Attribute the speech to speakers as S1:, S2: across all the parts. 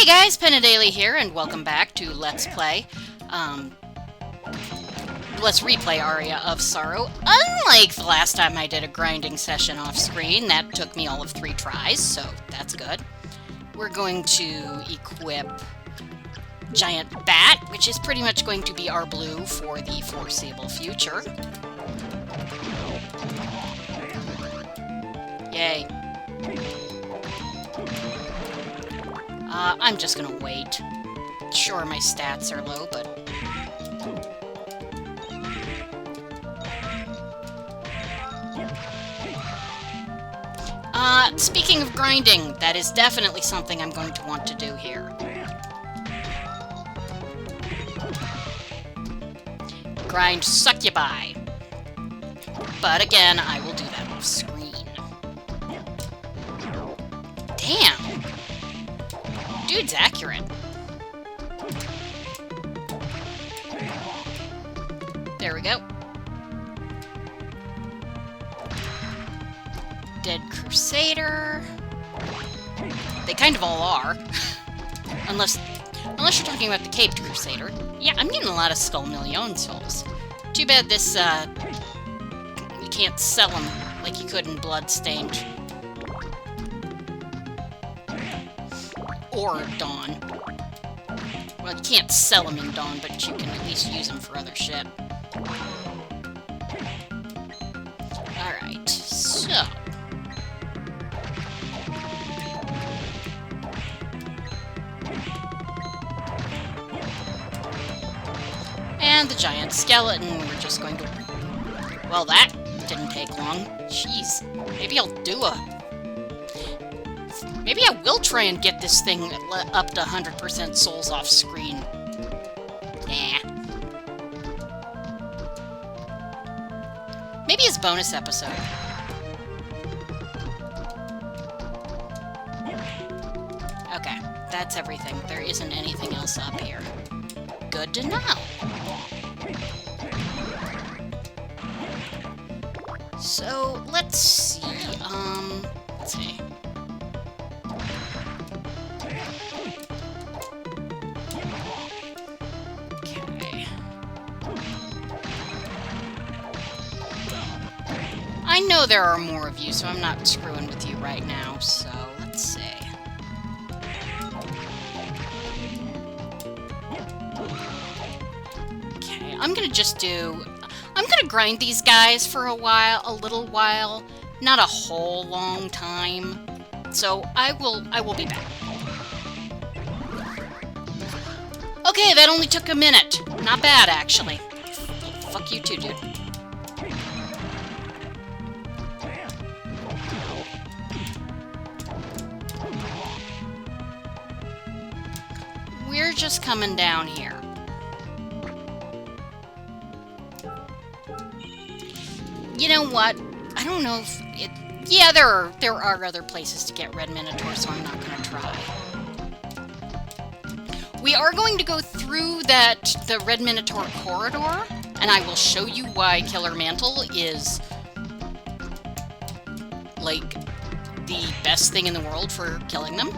S1: guys, Penadaily here, and welcome back to Let's Play. Let's replay Aria of Sorrow. Unlike the last time I did a grinding session off screen, that took me all of 3 tries, so that's good. We're going to equip Giant Bat, which is pretty much going to be our blue for the foreseeable future. Yay. I'm just gonna wait. Sure, my stats are low, but... speaking of grinding, that is definitely something I'm going to want to do here. Grind succubi. But again, I will do that off screen. Damn! Dude's accurate. There we go. Dead Crusader. They kind of all are. Unless you're talking about the Caped Crusader. Yeah, I'm getting a lot of Skull Million souls. Too bad this, you can't sell them like you could in Bloodstained. Or Dawn. Well, you can't sell them in Dawn, but you can at least use them for other shit. Alright, so... And the giant skeleton, we're just going to... Well, that didn't take long. Jeez. Maybe I'll do a... Maybe I will try and get this thing up to 100% souls off screen. Nah. Maybe as bonus episode. Okay, that's everything. There isn't anything else up here. Good to know. So, let's see, let's see. Okay. I know there are more of you, so I'm not screwing with you right now, so let's see. Okay, I'm gonna just do... I'm gonna grind these guys for a little while, not a whole long time. So I will be back. Okay, that only took a minute. Not bad, actually. Fuck you too, dude. We're just coming down here. You know what? I don't know if it... Yeah, there are other places to get red minotaur, so I'm not gonna try. We are going to go through the red minotaur corridor, and I will show you why Killer Mantle is like the best thing in the world for killing them.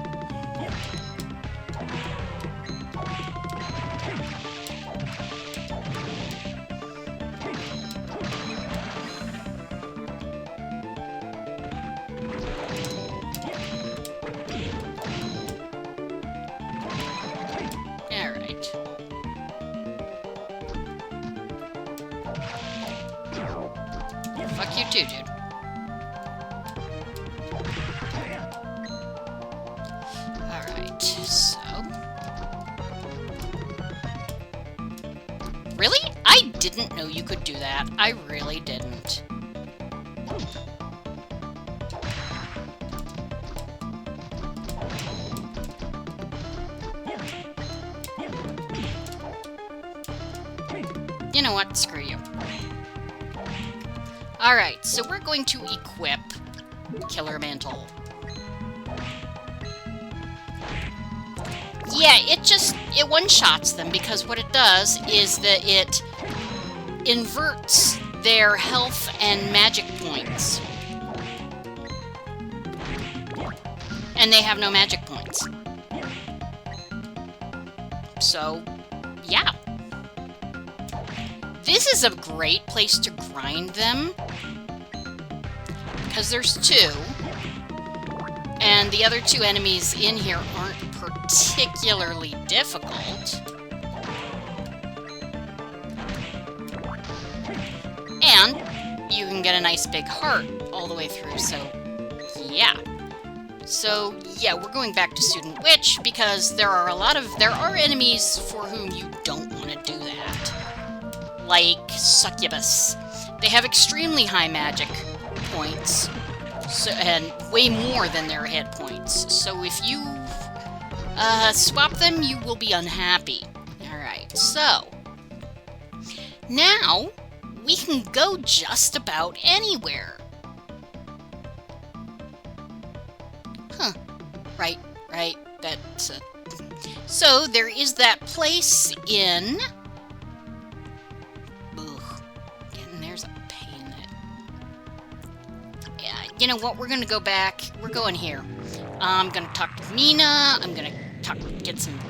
S1: Fuck you too, dude. Alright, so... Really? I didn't know you could do that. I really didn't. You know what? Screw you. Alright, so we're going to equip Killer Mantle. Yeah, it one-shots them, because what it does is that it inverts their health and magic points. And they have no magic points. So, yeah. This is a great place to grind them, because there's 2, and the other 2 enemies in here aren't particularly difficult. And you can get a nice big heart all the way through, so yeah. So, yeah, we're going back to Student Witch, because there are enemies for whom you don't want to do that. Like Succubus. They have extremely high magic points, so, and way more than their hit points. So if you swap them, you will be unhappy. Alright, so now we can go just about anywhere. Huh. Right. That's so there is that place in... Getting there's a pain in it. Yeah, you know what? We're gonna go back. We're going here. I'm gonna talk to Mina. I'm gonna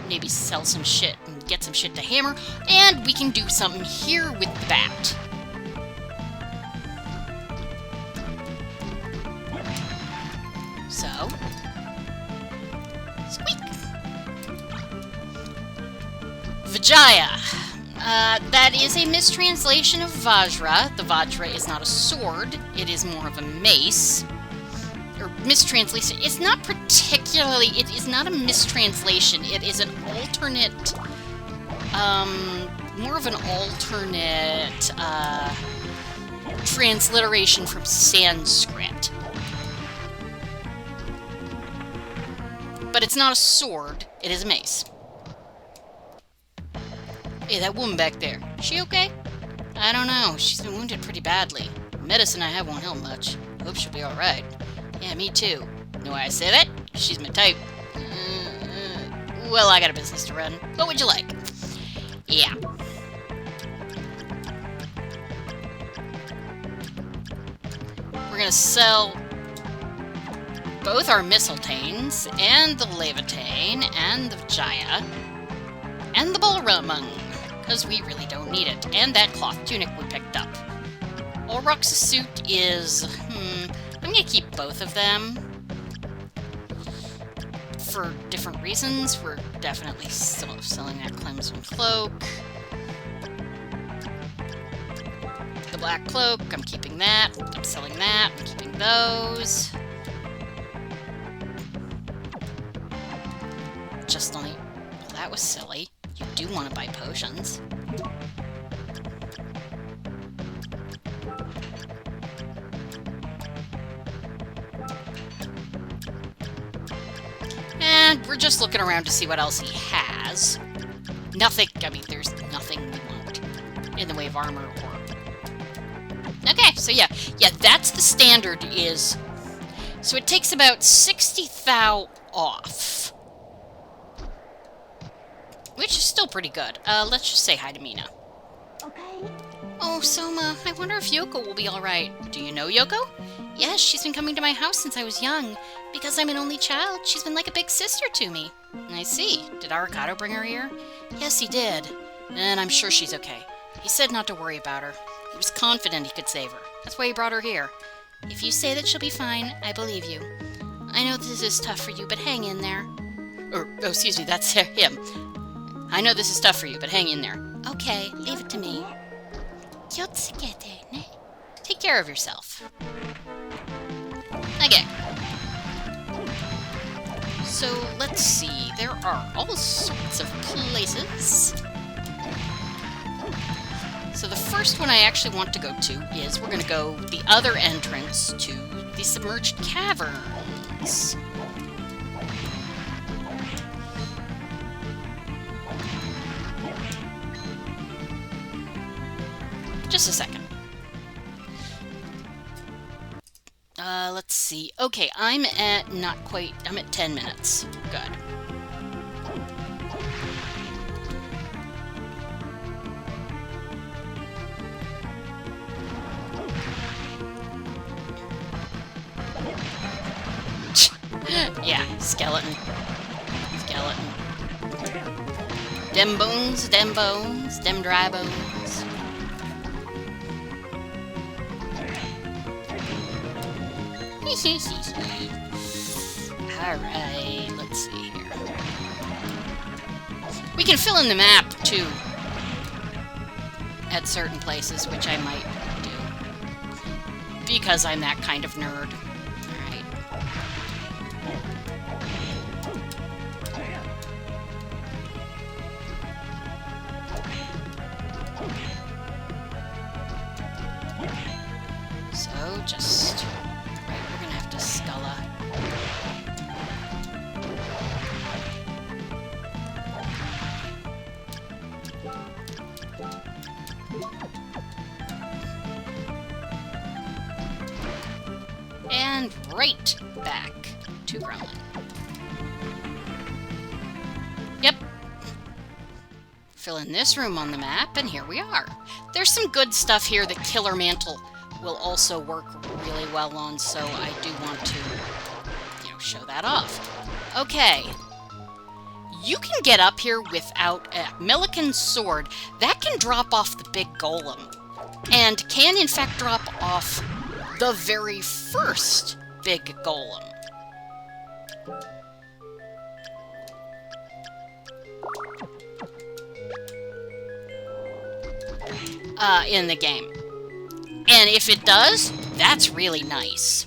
S1: maybe sell some shit and get some shit to hammer. And we can do something here with the bat. So... Squeak! Vijaya. That is a mistranslation of Vajra. The Vajra is not a sword. It is more of a mace. Or mistranslation. It's not particularly... It is not a mistranslation. It is an alternate... more of an alternate... transliteration from Sanskrit. But it's not a sword. It is a mace. Hey, that woman back there. Is she okay? I don't know. She's been wounded pretty badly. The medicine I have won't help much. Hope she'll be alright. Yeah, me too. Know why I say that? She's my type. Well, I got a business to run. What would you like? Yeah. We're gonna sell both our Mistletanes, and the Leviatane, and the Vijaya, and the Balramung, because we really don't need it, and that cloth tunic we picked up. Olrox's suit is... I'm gonna keep both of them. For different reasons. We're definitely still selling that Clemson cloak. The black cloak, I'm keeping that. I'm selling that, I'm keeping those. Just only... Well, that was silly. You do want to buy potions. And we're just looking around to see what else he has. Nothing... I mean, there's nothing we want in the way of armor or... Okay, so yeah. Yeah, that's the standard is... So it takes about 60 thou off. Which is still pretty good. Let's just say hi to Mina.
S2: Okay.
S1: Oh, Soma, I wonder if Yoko will be alright. Do you know Yoko? Yes, she's been coming to my house since I was young. Because I'm an only child, she's been like a big sister to me. I see. Did Arikado bring her here? Yes, he did. And I'm sure she's okay. He said not to worry about her. He was confident he could save her. That's why he brought her here. If you say that she'll be fine, I believe you. I know this is tough for you, but hang in there. Oh, excuse me, that's him. I know this is tough for you, but hang in there. Okay, leave it to me. Take care of yourself. Okay. So, let's see. There are all sorts of places. So the first one I actually want to go to is we're going to go the other entrance to the submerged caverns. Just a second. Let's see. Okay, I'm at I'm at 10 minutes. Good. Yeah, skeleton. Skeleton. Them bones, them dry bones. Alright, let's see here. We can fill in the map, too, at certain places, which I might do. Because I'm that kind of nerd. Alright. So, just... Right, we're gonna have to Sculla. And right back to Gremlin. Yep. Fill in this room on the map, and here we are. There's some good stuff here that Killer Mantle will also work really well on, so I do want to, you know, show that off. Okay. You can get up here without a Milliken sword. That can drop off the big golem. And can, in fact, drop off the very first big golem. In the game. And if it does, that's really nice.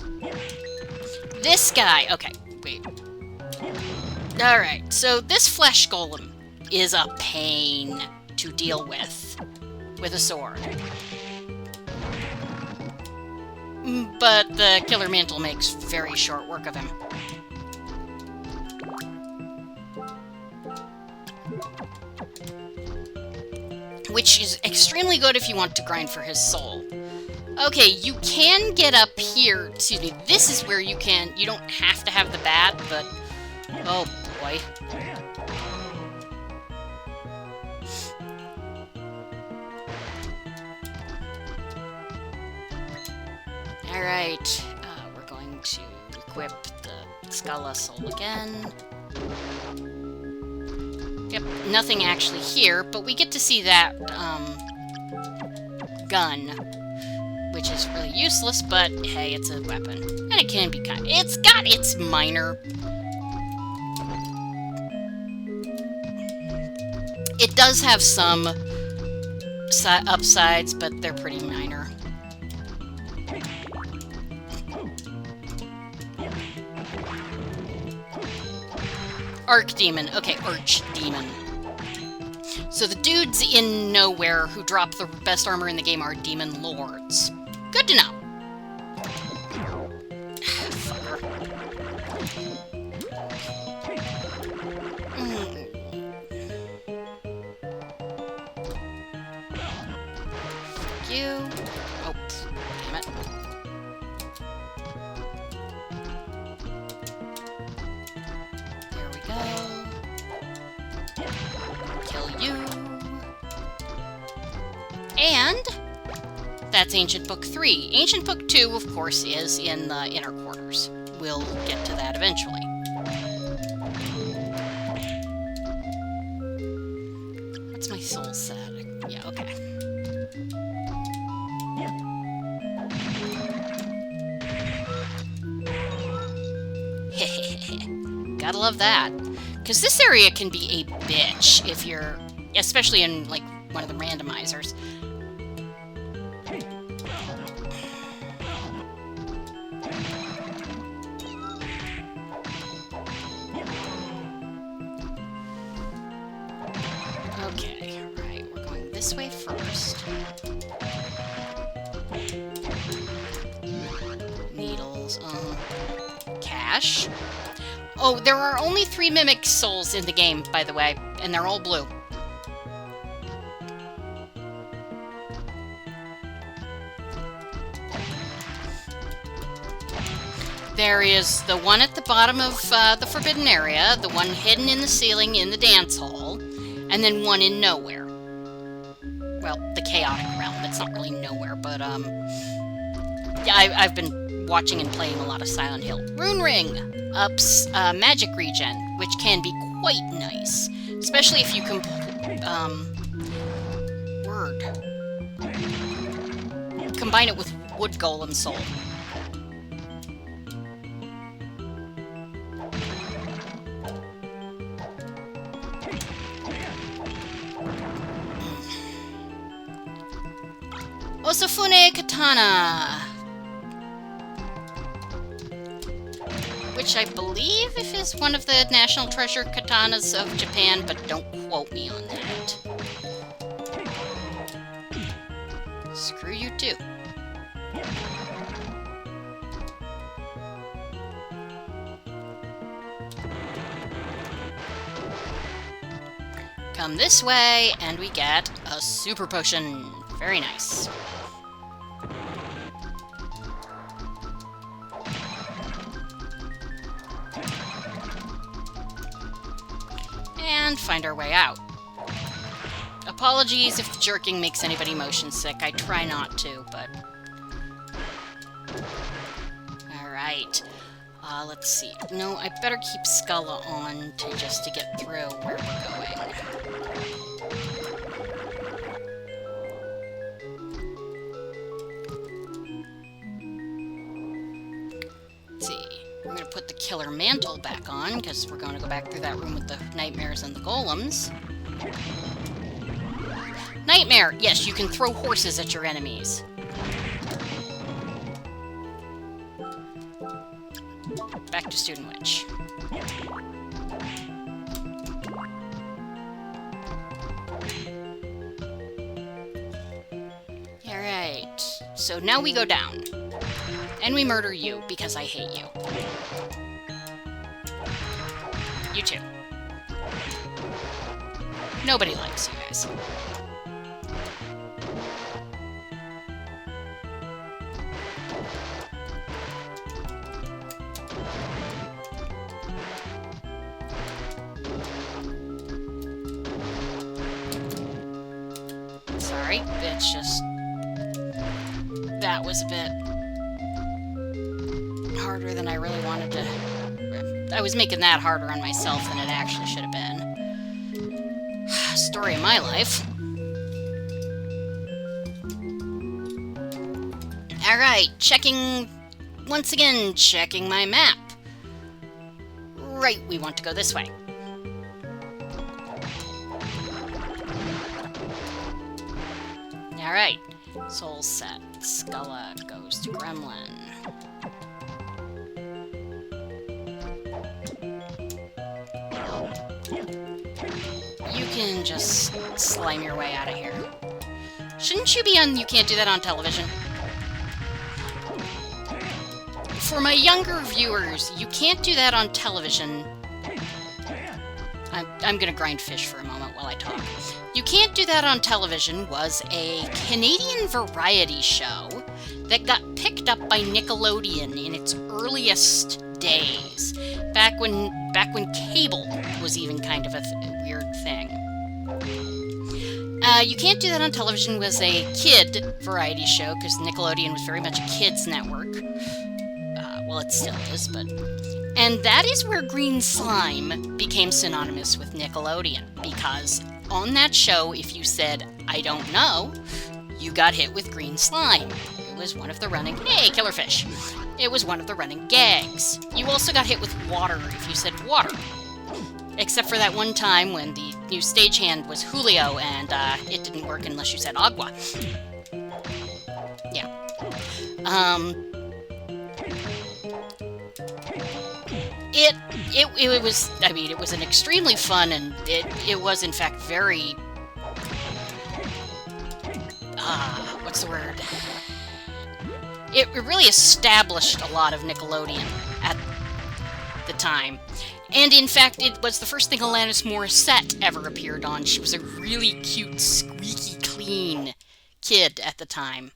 S1: This guy... Okay, wait. Alright, so this flesh golem is a pain to deal with a sword. But the Killer Mantle makes very short work of him. Which is extremely good if you want to grind for his soul. Okay, you can get up here. Excuse me, this is where you can... You don't have to have the bat, but... Oh, boy. Alright, we're going to equip the Sculla Soul again. Yep, nothing actually here, but we get to see that, gun, which is really useless, but hey, it's a weapon. And it can be kind of... It's got its minor... It does have some upsides, but they're pretty minor. Archdemon. Okay, Archdemon. So the dudes in Nowhere who drop the best armor in the game are Demon Lords. Good to know. Fucker. Fuck you. Oh, damn it. Kill you. And that's Ancient Book 3. Ancient Book 2, of course, is in the inner quarters. We'll get to that eventually. What's my soul set? Yeah, okay. Gotta love that. Because this area can be a bitch if you're... Especially in, like, one of the randomizers. Okay, right. We're going this way first. Needles, cash. Oh, there are only 3 Mimic Souls in the game, by the way, and they're all blue. There is the one at the bottom of the Forbidden Area, the one hidden in the ceiling in the dance hall, and then one in Nowhere. Well, the Chaotic Realm. It's not really Nowhere, but, yeah, I've been watching and playing a lot of Silent Hill. Rune Ring ups magic regen, which can be quite nice, especially if you word. Combine it with wood golem soul. Osafune Katana, which I believe is one of the national treasure katanas of Japan, but don't quote me on that. Screw you too. Come this way, and we get a super potion. Very nice. And find our way out. Apologies if jerking makes anybody motion sick. I try not to, but... Alright. Let's see. No, I better keep Sculla on just to get through where we're going. Let's see. We're going to put the killer mantle back on, because we're going to go back through that room with the nightmares and the golems. Nightmare! Yes, you can throw horses at your enemies. Back to Student Witch. Alright, so now we go down. And we murder you, because I hate you. You too. Nobody likes you guys. Sorry, it's just... that was a bit harder than I really wanted to... I was making that harder on myself than it actually should have been. Story of my life. Alright, checking... once again, checking my map. Right, we want to go this way. Alright, soul set. Sculla goes to Gremlin. You can just slime your way out of here. Shouldn't you be on... you can't do that on television? For my younger viewers, you can't do that on television. I'm gonna grind fish for a moment while I talk. You Can't Do That on Television was a Canadian variety show that got picked up by Nickelodeon in its earliest days, back when cable was even kind of a weird thing. You Can't Do That on Television was a kid variety show, because Nickelodeon was very much a kids' network. Well, it still is, but... And that is where green slime became synonymous with Nickelodeon, because on that show, if you said, "I don't know," you got hit with green slime. It was one of the running... Hey, killerfish! It was one of the running gags. You also got hit with water if you said water. Except for that one time when the new stagehand was Julio, and it didn't work unless you said agua. Yeah. It was, I mean, it was an extremely fun, and it was in fact very, what's the word? It really established a lot of Nickelodeon at the time. And in fact, it was the first thing Alanis Morissette ever appeared on. She was a really cute, squeaky clean kid at the time.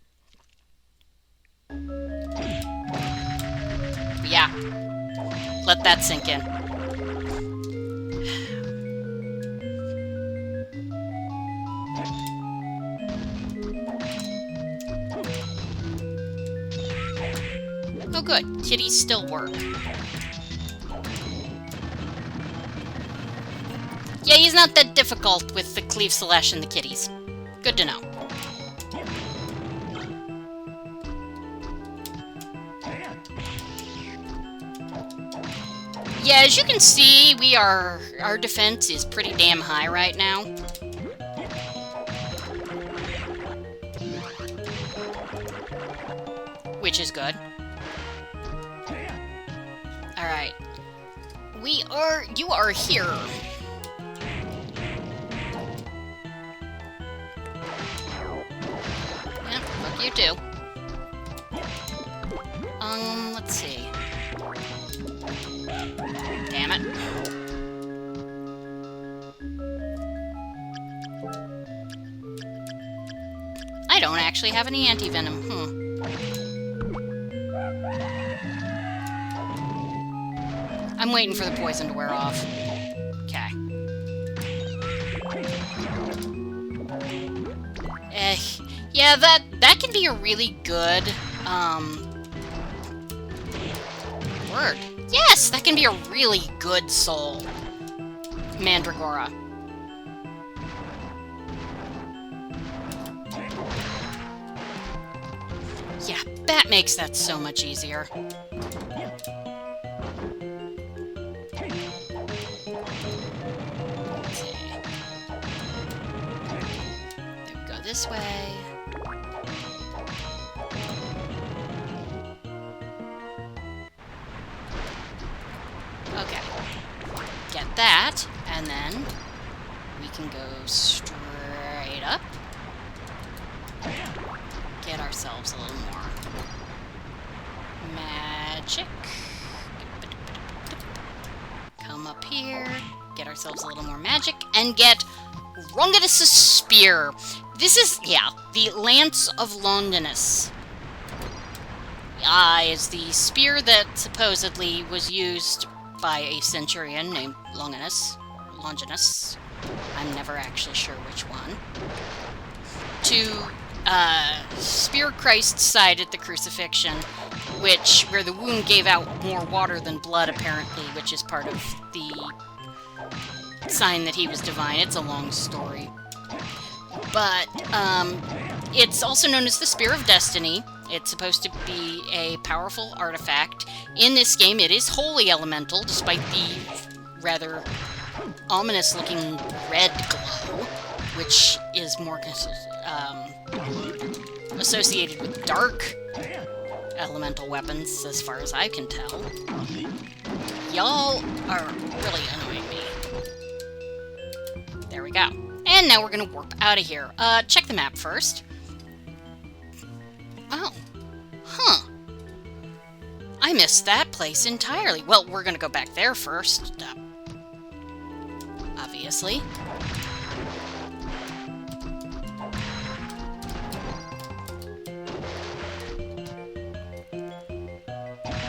S1: But yeah. Let that sink in. Oh good, kitties still work. Yeah, Okay, he's not that difficult with the Cleave Slash and the kitties. Good to know. Yeah, as you can see, our defense is pretty damn high right now. Which is good. Alright. You are here. Yeah, fuck you too. Let's see. Damn it. I don't actually have any anti-venom. I'm waiting for the poison to wear off. Okay. Yeah, that can be a really good, word. Yes, that can be a really good soul. Mandragora. Yeah, that makes that so much easier. This way. Okay. Get that, and then we can go straight up. Get ourselves a little more magic. Come up here, get ourselves a little more magic, and get Longinus' Spear. This is, yeah, the Lance of Longinus. Is the spear that supposedly was used by a centurion named Longinus. I'm never actually sure which one. To spear Christ's side at the crucifixion, where the wound gave out more water than blood, apparently, which is part of the sign that he was divine. It's a long story. But, it's also known as the Spear of Destiny. It's supposed to be a powerful artifact. In this game, it is wholly elemental, despite the rather ominous-looking red glow, which is more associated with dark elemental weapons, as far as I can tell. Y'all are really annoying me. There we go. And now we're gonna warp out of here. Check the map first. Oh. Huh. I missed that place entirely. Well, we're gonna go back there first. Obviously.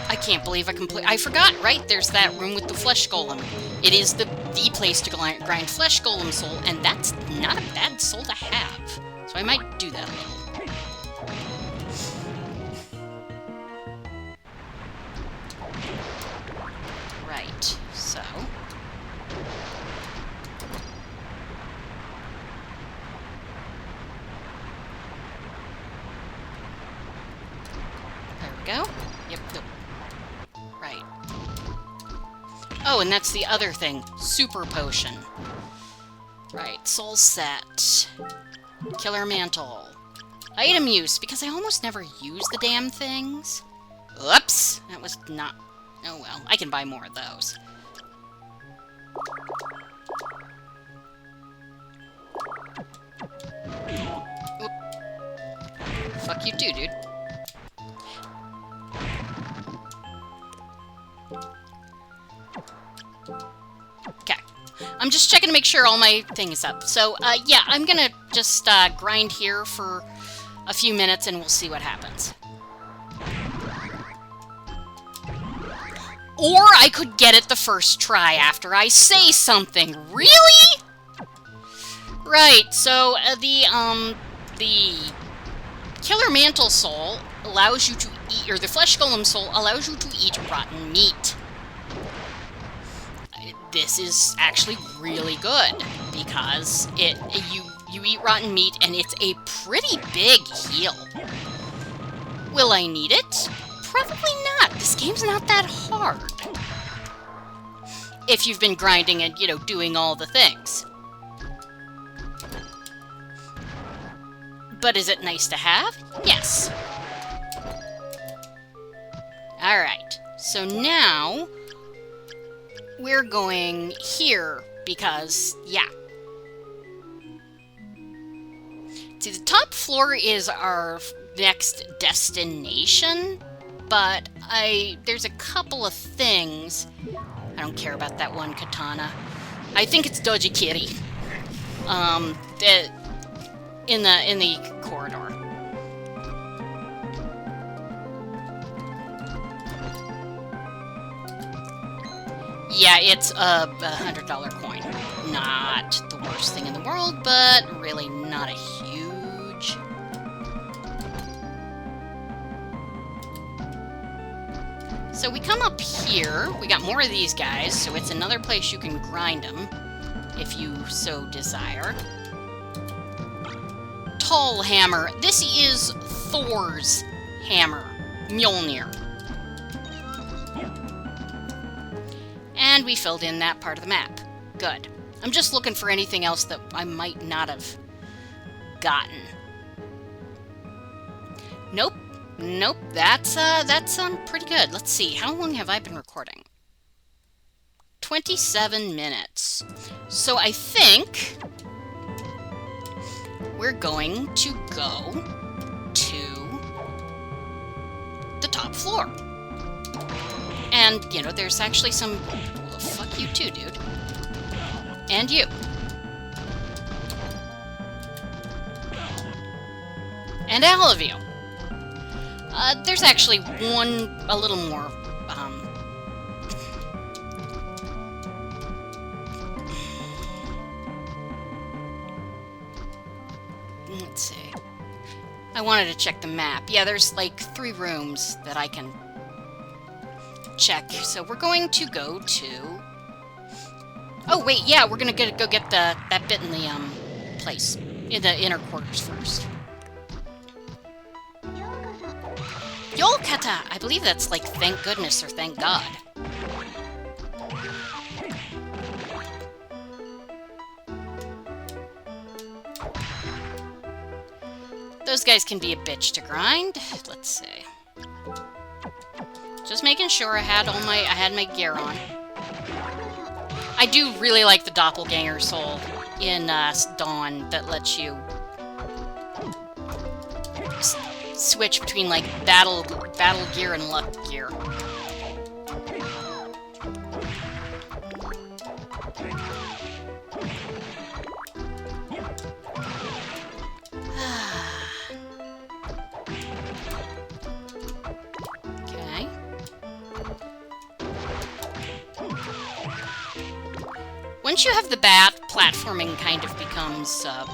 S1: I can't believe I forgot, right? There's that room with the flesh golem. It is the place to grind flesh golem soul, and that's not a bad soul to have. So I might do that a little. Right, so... There we go. Yep, nope. Right. Oh, and that's the other thing. Super Potion. Right, Soul Set. Killer Mantle. Item use, because I almost never use the damn things. Oops! That was not... Oh well, I can buy more of those. Oop. Fuck you too, dude. Okay. I'm just checking to make sure all my thing is up. So, yeah, I'm gonna just grind here for a few minutes and we'll see what happens. Or I could get it the first try after I say something. Really? Right, so the Killer Mantle Soul allows you to eat, or the Flesh Golem Soul allows you to eat rotten meat. this is actually really good because you eat rotten meat and it's a pretty big heal. Will I need it? Probably not. This game's not that hard. If you've been grinding and, you know, doing all the things. But is it nice to have? Yes. Alright, so now we're going here because, yeah. See, the top floor is our next destination, but there's a couple of things. I don't care about that one katana. I think it's Doji Kiri. In the corridor. Yeah, it's a $100 coin. Not the worst thing in the world, but really not a huge. So we come up here. We got more of these guys, so it's another place you can grind them, if you so desire. Tall hammer. This is Thor's hammer. Mjolnir. And we filled in that part of the map. Good. I'm just looking for anything else that I might not have gotten. Nope. Nope. That's pretty good. Let's see. How long have I been recording? 27 minutes. So I think we're going to go to the top floor. And, you know, there's actually some... Well, fuck you too, dude. And you. And all of you. There's actually a little more, let's see. I wanted to check the map. Yeah, there's like 3 rooms that I can check. So we're going to go to... Oh, wait, yeah, we're gonna go get that bit in the, place. In the inner quarters first. Yolkata! I believe that's like thank goodness or thank God. Those guys can be a bitch to grind. Let's see. Just making sure I had my gear on. I do really like the doppelganger soul in Dawn that lets you switch between like battle gear and luck gear. Okay. Once you have the bat, platforming kind of becomes a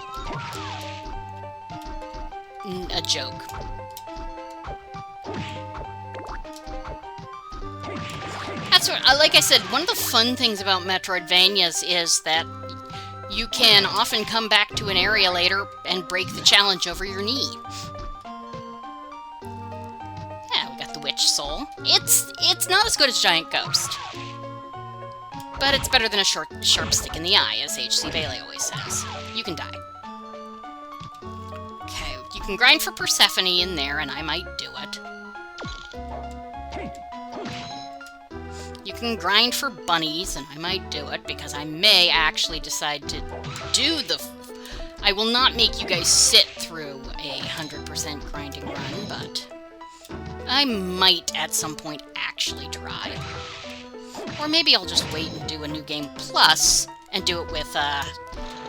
S1: joke. That's what, like I said, one of the fun things about Metroidvanias is that you can often come back to an area later and break the challenge over your knee. Yeah, we got the Witch Soul. It's not as good as Giant Ghost. But it's better than a sharp stick in the eye, as H.C. Bailey always says. You can die. Okay, you can grind for Persephone in there, and I might do it. You can grind for bunnies, and I might do it, because I may actually decide to do the... I will not make you guys sit through a 100% grinding run, but I might at some point actually try. Or maybe I'll just wait and do a New Game Plus, and do it with,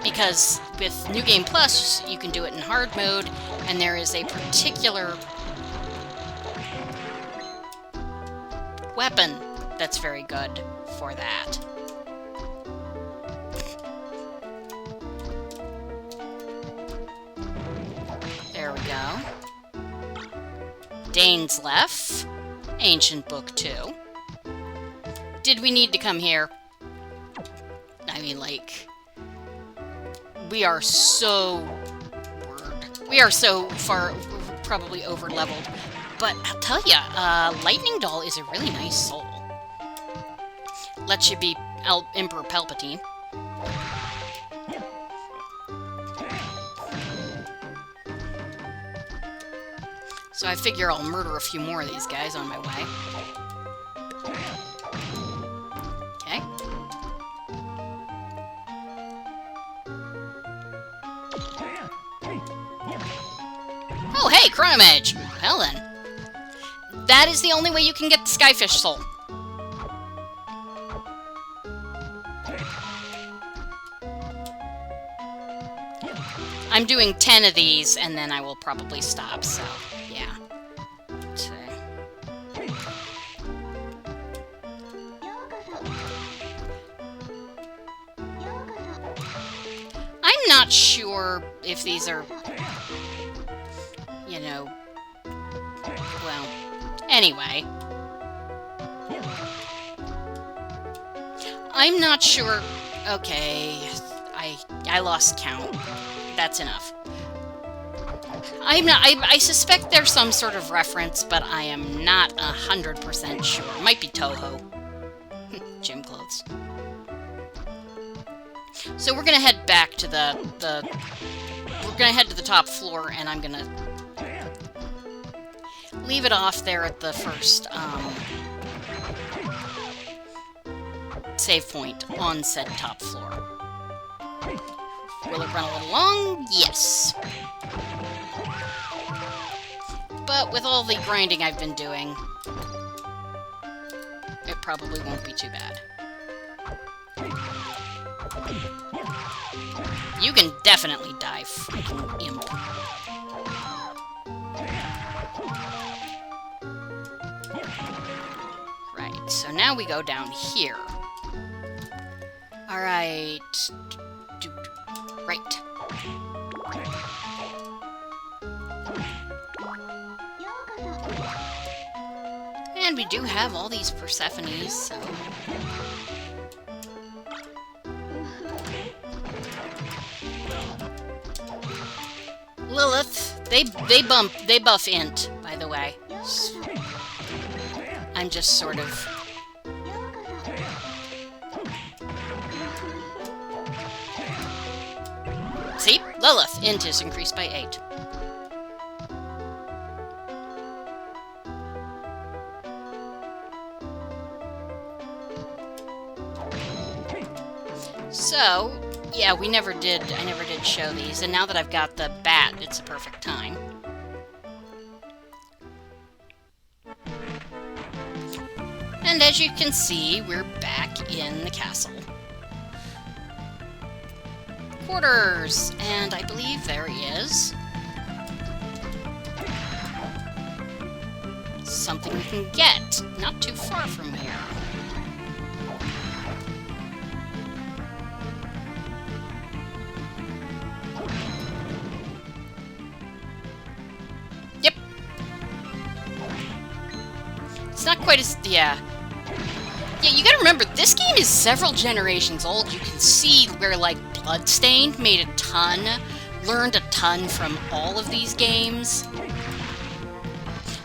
S1: because with New Game Plus, you can do it in hard mode, and there is a particular weapon that's very good for that. There we go. Dainsleif, Ancient Book 2. Did we need to come here? I mean, like, we are so... We are so far, probably over-leveled. But I'll tell ya, Lightning Doll is a really nice soul. Lets you be Emperor Palpatine. So I figure I'll murder a few more of these guys on my way. Okay. Oh, hey, Chronomage! Well then. That is the only way you can get the Skyfish Soul. I'm doing 10 of these, and then I will probably stop, so, yeah. I'm not sure if these are, you know, well, anyway. I'm not sure. Okay, I lost count. That's enough. I suspect there's some sort of reference, but I am not 100% sure. Might be Toho. Gym clothes. So we're gonna head back to we're gonna head to the top floor, and I'm gonna leave it off there at the first, save point on said top floor. Will it run a little long? Yes. But with all the grinding I've been doing, it probably won't be too bad. You can definitely die, freaking imp. Right, so now we go down here. Alright. Right. And we do have all these Persephones, so... Lilith, they buff int, by the way. I'm just sort of... See? Lilith, int is increased by 8. So, yeah, I never did show these, and now that I've got the bat, it's a perfect time. And as you can see, we're back in the castle. Quarters! And I believe there he is. Something we can get, not too far from here. Yep. It's not quite as... yeah. Yeah, you gotta remember, this game is several generations old. You can see where, like, Bloodstained made a ton, learned a ton from all of these games.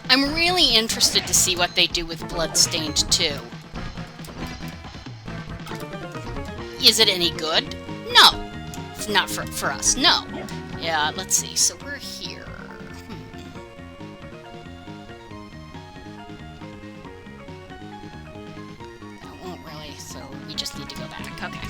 S1: I'm really interested to see what they do with Bloodstained 2. Is it any good? No. Not for us, no. Yeah, let's see, so we're here. That won't really, so we just need to go back, okay.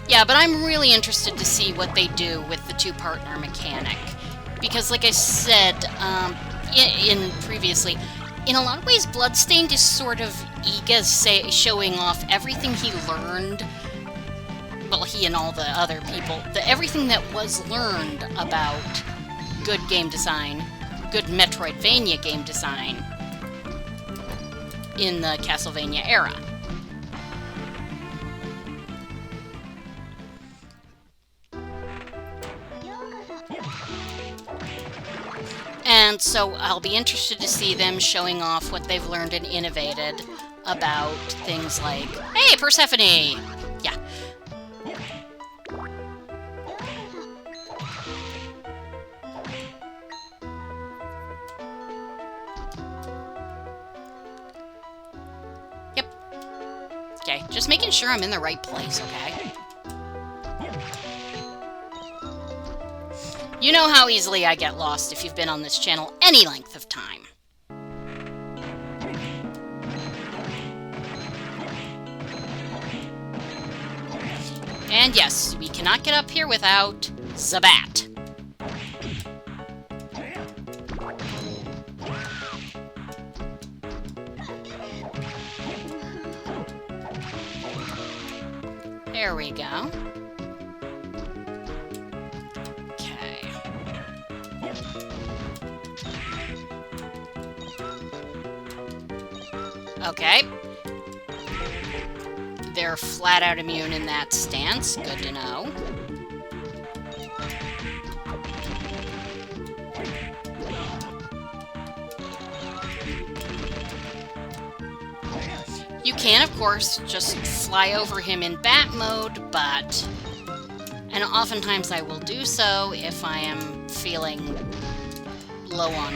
S1: Yeah, but I'm really interested to see what they do with the two-partner mechanic. Because, like I said previously, in a lot of ways, Bloodstained is sort of Iga showing off everything he learned. Well, he and all the other people. Everything that was learned about good game design, good Metroidvania game design in the Castlevania era. And so I'll be interested to see them showing off what they've learned and innovated about things like, hey, Persephone! Yeah. Yep. Okay, just making sure I'm in the right place, okay? You know how easily I get lost if you've been on this channel any length of time. And yes, we cannot get up here without Zabat. There we go. Okay. Okay. They're flat out immune in that stance. Good to know. You can, of course, just fly over him in bat mode, but... And oftentimes I will do so if I am feeling low on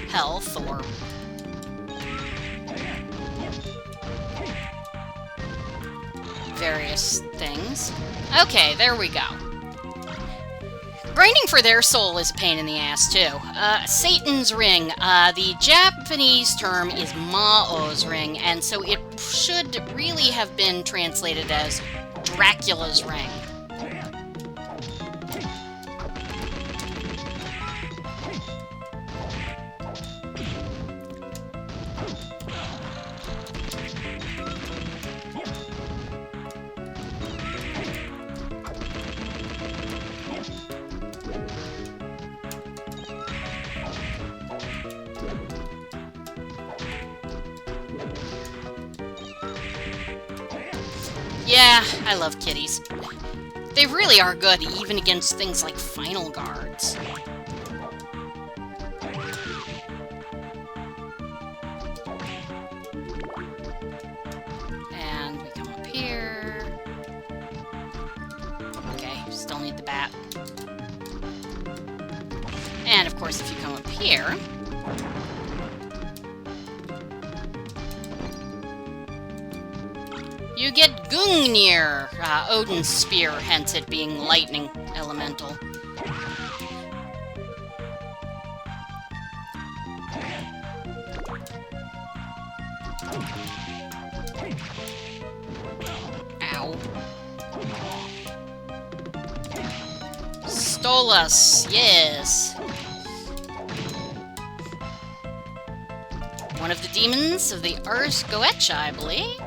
S1: health or... various things. Okay, there we go. Grinding for their soul is a pain in the ass, too. Satan's ring. The Japanese term is Mao's ring, and so it should really have been translated as Dracula's ring. Yeah, I love kitties. They really are good, even against things like final guards. And we come up here. Okay, still need the bat. And of course, if you come up here... you get Gungnir, Odin's spear, hence it being lightning elemental. Ow. Stolas, yes. One of the demons of the Ars Goetia, I believe.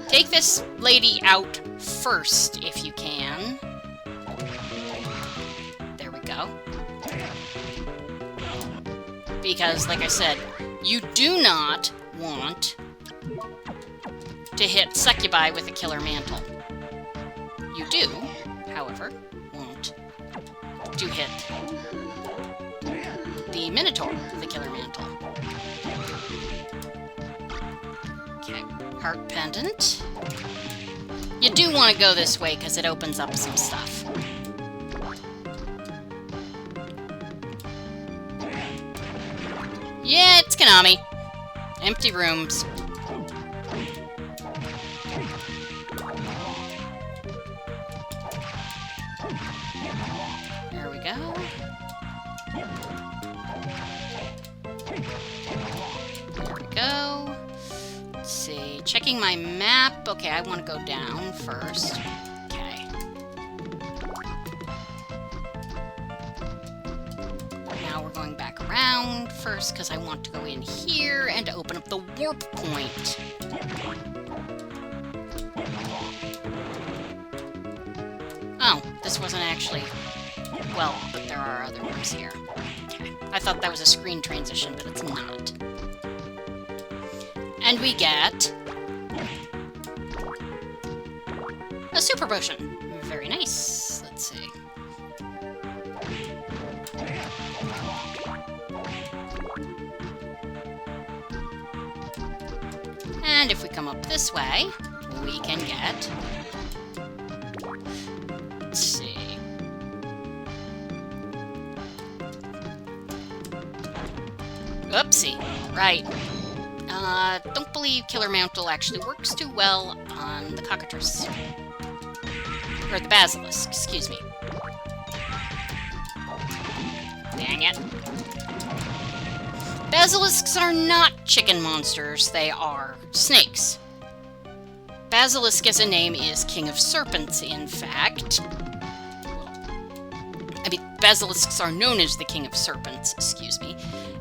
S1: Take this lady out first, if you can. There we go. Because, like I said, you do not want to hit Succubi with a Killer Mantle. You do, however, want to hit the Minotaur with a Killer Mantle. Okay, Heart Pendant. You do want to go this way because it opens up some stuff. Yeah, it's Konami. Empty rooms. There we go. There we go. Let's see. Checking my map. Okay, I want to go down first. Okay. Now we're going back around first because I want to go in here and open up the warp point. Oh, this wasn't actually... well, but there are other ones here. Okay. I thought that was a screen transition, but it's not. And we get... A super potion. Very nice. Let's see. And if we come up this way, we can get... Let's see. Oopsie. Right. Don't believe Killer Mantle actually works too well on the cockatrice. Or the basilisk, excuse me. Dang it. Basilisks are not chicken monsters, they are snakes. Basilisk as a name is king of serpents, in fact. I mean, basilisks are known as the king of serpents, excuse me.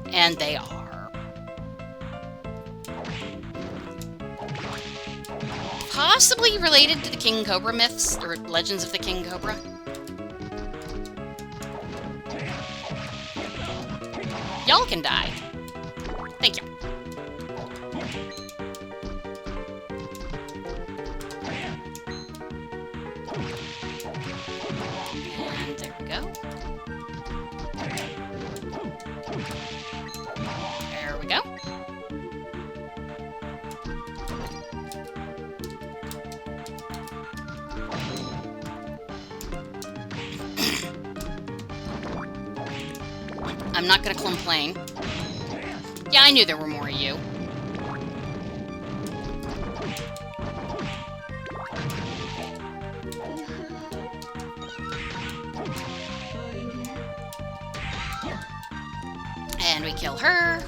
S1: And they are possibly related to the King Cobra myths, or legends of the King Cobra. Y'all can die. Thank you. And there we go. There we go. I'm not gonna complain. Yeah, I knew there were more of you. And we kill her.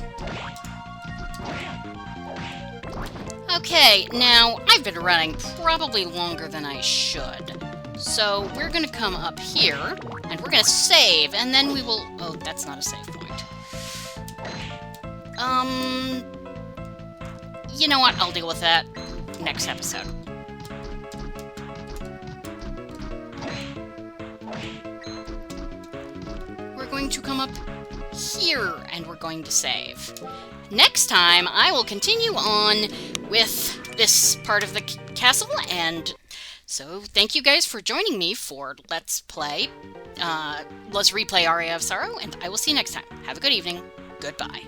S1: Okay, now, I've been running probably longer than I should. So, we're gonna come up here, and we're gonna save, and then we will... Oh, that's not a save point. You know what? I'll deal with that next episode. We're going to come up here, and we're going to save. Next time, I will continue on with this part of the castle, and so thank you guys for joining me for Let's Replay Aria of Sorrow, and I will see you next time. Have a good evening. Goodbye.